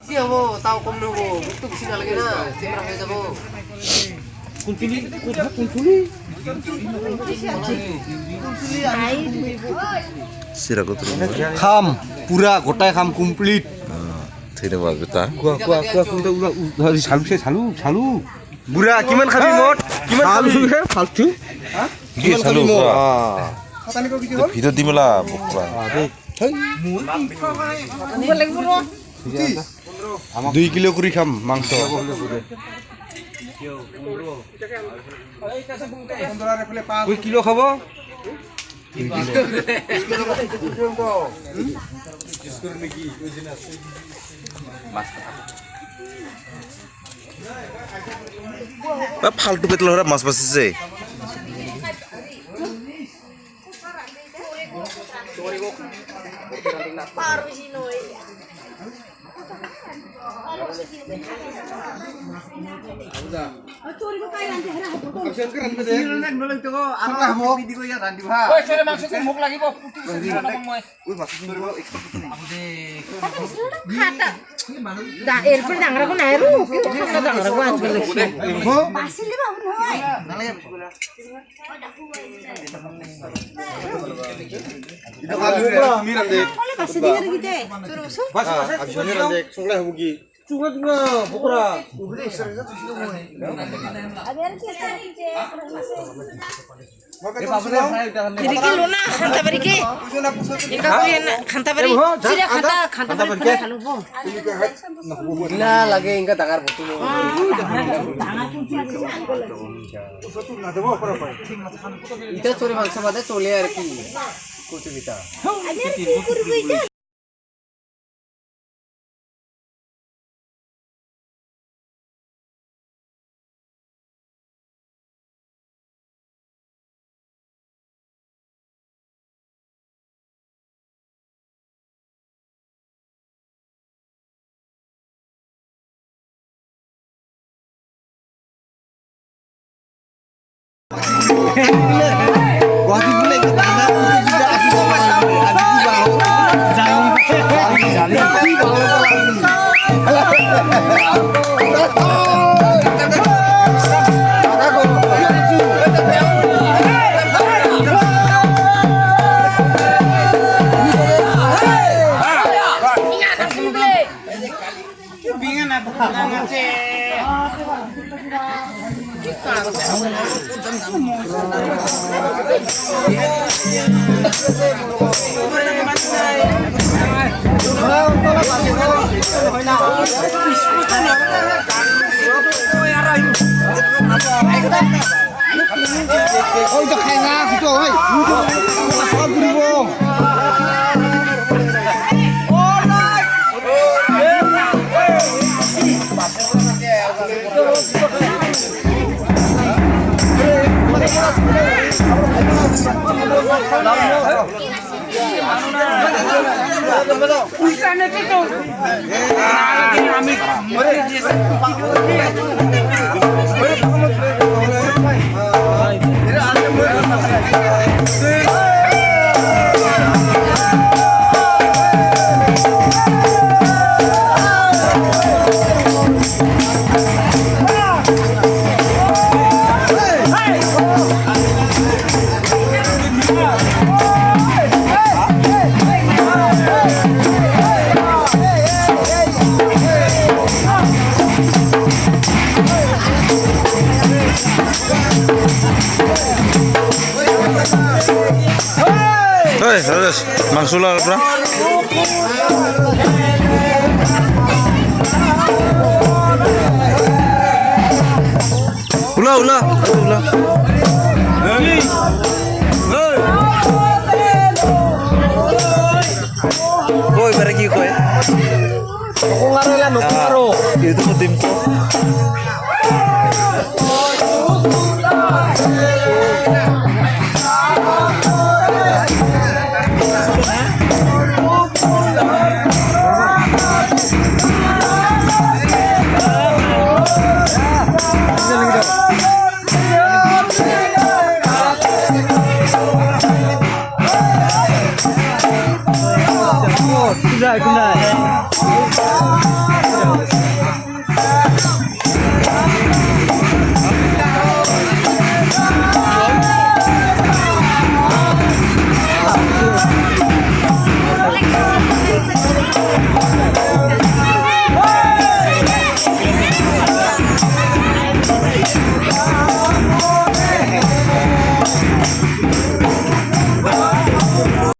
কি হ'ব তাও কম নহ'ব মোকতো বেছি নালাগে না চিমৰা হৈ যাব কুলচুলি খাম পুরা গোটাই খাম কমপ্লিট ধন্যবাদ বেটা চালু বুঢ়া কিমান খাবি মত কিমান খাবি ফালতু কিমান খাবি মত ভিডিঅ' দি মেলা বকৰা 2 কিলো কৰি খাম মাংস কই কিলো খাব ফালতু পেটল হৰা মাছ বাঁচিছে এৰপৰ ডাঙৰাকো নাই আৰু ডাঙরাকো আনব লাগছে বাসিলে বাবু নহয় নালাগে এটা ভালো তুমি রান্দে বাসি দিয়ে গিতে তোর বসো বাস আজনে রান্দে সংলা হবো কি চুগা চুগা বকরা উবরে এক্সারসাইজ তুই মনে আরে আর কি আছে এদিকে লোনা খান্তা বাড়িকে এটা কই না খান্তা বাড়ি সিরা খান্তা বাড়ি খালু বো না লাগে ইনকা ডাঙার বস্তু ইটা চোরে মাংস বাদে চলে আর কি কুলচুলিটা আরে কি করব এটা গুয়াহাটি বলে একটা দাদা পুরো আসি বাবা জানি ôi cho khai ra cái chỗ ấy con đi vô মাংস লাগার পর উলা উলা উলা কই বারে কি কয় নকং আৰু এলা নকং আৰু ইউটিউবত দিম